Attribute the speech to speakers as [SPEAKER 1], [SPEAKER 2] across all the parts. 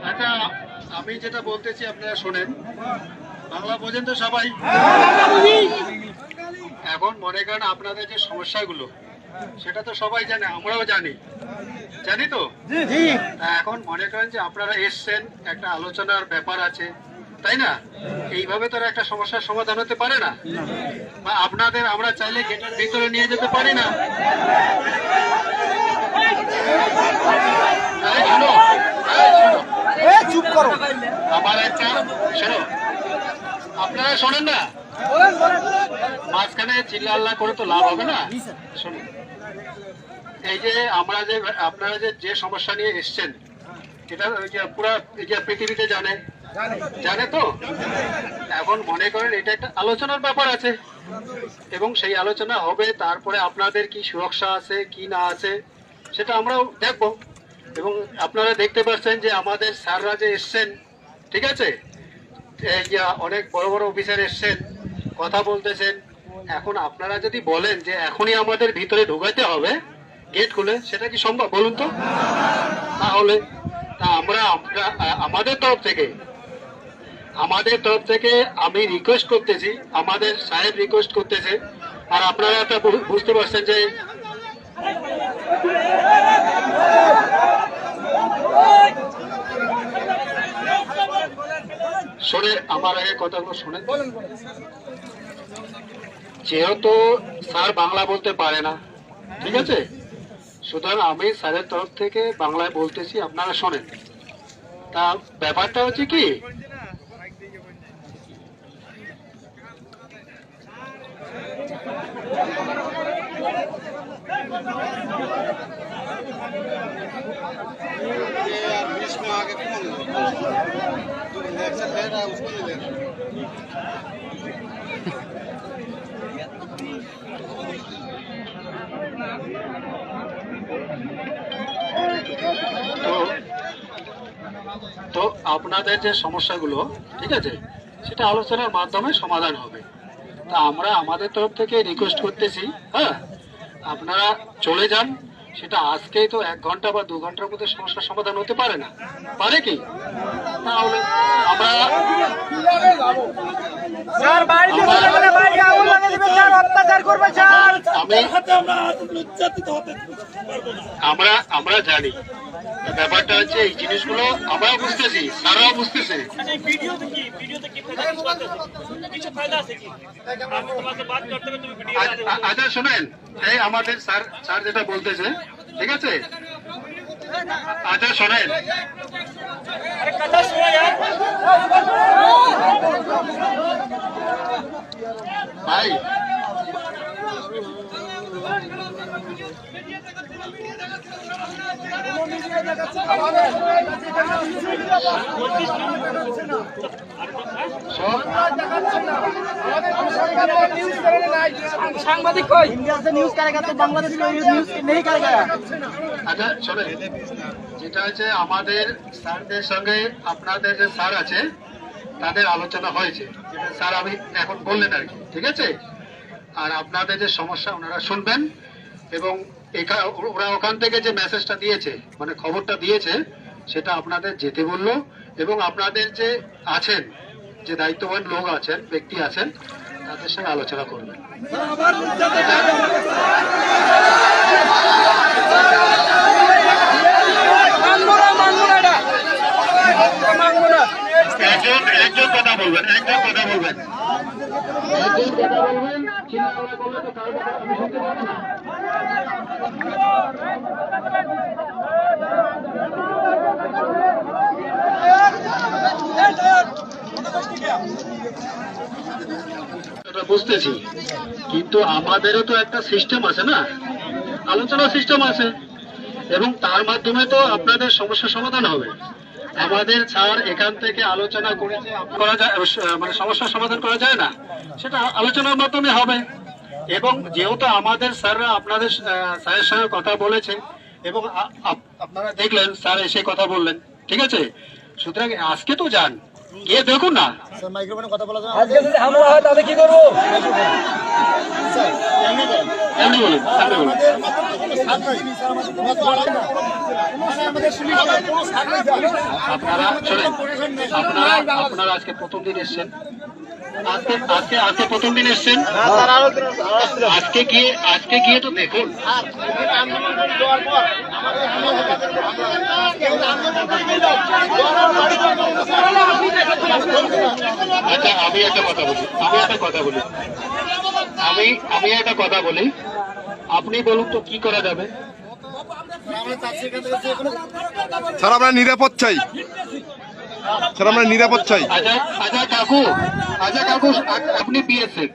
[SPEAKER 1] আচ্ছা, আমি যেটা বলতেছি আপনারা শোনেন। বাংলা বোঝেন তো সবাই? এখন মনে করেন আপনাদের যে সমস্যাগুলো সেটা তো সবাই জানে, আমরাও জানি, জানি তো। এখন মনে করেন যে আপনারা এসছেন, একটা আলোচনার ব্যাপার আছে, তাই না? এইভাবে তো একটা সমস্যার সমাধান হতে পারে না। বা আপনাদের আমরা চাইলে গেটের ভিতরে নিয়ে যেতে পারি না।
[SPEAKER 2] চুপ করো,
[SPEAKER 1] আমার একটা শোনো, আপনারা শোনেন না, মাঝখানে চিল্লা করে তো লাভ হবে না। শোনেন, এই যে আমরা যে আপনারা যে সমস্যা নিয়ে এসছেন, এটা পুরা পৃথিবীতে জানে তো। এখন মনে করেন এটা একটা আলোচনার ব্যাপার আছে এবং সেই আলোচনা হবে, তারপরে আপনাদের কি সুরক্ষা আছে কি না আছে সেটা আমরাও দেখবো। এবং আপনারা দেখতে পাচ্ছেন যে আমাদের স্যাররা যে এসছেন, ঠিক আছে, অনেক বড় বড় অফিসার এসছেন, কথা বলতেছেন। এখন আপনারা যদি বলেন যে এখনই আমাদের ভিতরে ঢোকাইতে হবে গেট খুলে, সেটা কি সম্ভব বলুন তো? তাহলে আমরা আমাদের তরফ থেকে আমি রিকোয়েস্ট করতেছি, আমাদের সাহেব রিকোয়েস্ট করতেছে, আর আপনারা একটা বুঝতে পারছেন যে শোনেন, আমার আগে কথাগুলো শোনেন। যেহেতু স্যার বাংলা বলতে পারে না, ঠিক আছে, সুতরাং আমি স্যারের তরফ থেকে বাংলায় বলতেছি, আপনারা শোনেন। তা ব্যাপারটা হচ্ছে কি, তো আপনাদের যে সমস্যাগুলো, ঠিক আছে, সেটা আলোচনার মাধ্যমে সমাধান হবে। তা আমরা আমাদের তরফ থেকে রিকোয়েস্ট করতেছি, হ্যাঁ, আপনারা চলে যান। সেটা আজকেই তো 1 ঘন্টা বা 2 ঘন্টার মধ্যে সমস্যার সমাধান হতে পারে না, পারে কি? তাহলে আমরা আমরা জানি ব্যাপারটা হচ্ছে, এই জিনিসগুলো আমরাও বুঝতেছি, স্যাররাও বুঝতেছে। আচ্ছা শোনেন, এই আমাদের স্যার যেটা বলতেছে, ঠিক আছে, আচ্ছা শোনেন, ভাই
[SPEAKER 2] সাংবাদিক কই? ইন্ডিয়া से न्यूज़ करेगा तो बांग्लादेश में न्यूज़ नहीं करेगा।
[SPEAKER 1] আচ্ছা শোনেন, যেটা হচ্ছে আমাদের স্যারদের সঙ্গে আপনাদের যে স্যার আছে তাদের আলোচনা হয়েছে, যেটা স্যার আমি এখন বললেন আর কি, ঠিক আছে। আর আপনাদের যে সমস্যা ওনারা শুনবেন, এবং ওরা ওখান থেকে যে মেসেজটা দিয়েছে, মানে খবরটা দিয়েছে, সেটা আপনাদের যেতে বললো। এবং আপনাদের যে আছেন, যে দায়িত্ববান লোক আছেন, ব্যক্তি আছেন, তাদের সঙ্গে আলোচনা করবেন। একজন কথা বলবেন। বুঝতেছি, কিন্তু আমাদেরও তো একটা সিস্টেম আছে না, আলোচনা সিস্টেম আছে, এবং তার মাধ্যমে তো আপনাদের সমস্যার সমাধান হবে। আমাদের স্যার এখান থেকে আলোচনা করা যায়, মানে সমস্যার সমাধান করা যায় না, সেটা আলোচনার মাধ্যমে হবে। এবং যেহেতু আমাদের স্যাররা আপনাদের স্যারের সঙ্গে কথা বলেছে, এবং আপনারা দেখলেন স্যার এসে কথা বললেন, ঠিক আছে, সুতরাং আজকে তো যান, গিয়ে দেখুন না।
[SPEAKER 2] মাইক্রোফোনে কথা বলা যাবে?
[SPEAKER 3] আজকে যদি হামলা হয় তাহলে কি করবো?
[SPEAKER 1] এমনি বলুন, সামনে বলুন। আপনারা শোনেন, আপনারা আজকে প্রথম দিন এসছেন, আজকে প্রথম দিন এসছেন, আজকে গিয়ে তো দেখুন। আচ্ছা আমি একটা কথা বলি, আপনি বলুন তো কি করা যাবে?
[SPEAKER 4] স্যার আমরা নিরাপদ চাই, স্যার আমরা নিরাপদ চাই।
[SPEAKER 1] আচ্ছা কাকু, আপনি বিএসএফ,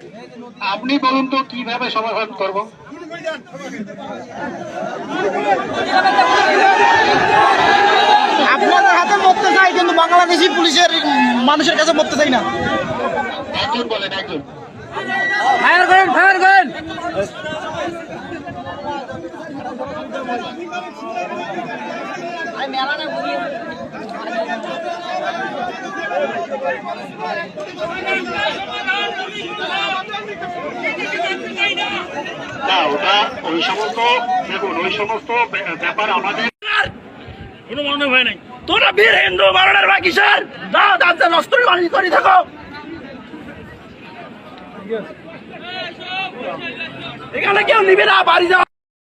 [SPEAKER 1] আপনি বলুন তো কিভাবে সমাধান করব?
[SPEAKER 2] আপনাদের হাতে মরতে চাই, কিন্তু বাংলাদেশি পুলিশের মানুষের কাছে মরতে চাই না।
[SPEAKER 1] একজন বলেন, একজন।
[SPEAKER 3] ফায়ার করেন, ফায়ার করেন।
[SPEAKER 1] না ওটা ওই সমস্ত, দেখুন ওই সমস্ত ব্যাপার আমাদের
[SPEAKER 3] কোনো মনে হয় নাই। তোরা বীর হিন্দু মারণের বাকি স্যার দাও দাঁতে নষ্ট করে থাকো। এখানে কেউ নিবে না, বাড়ি যাও।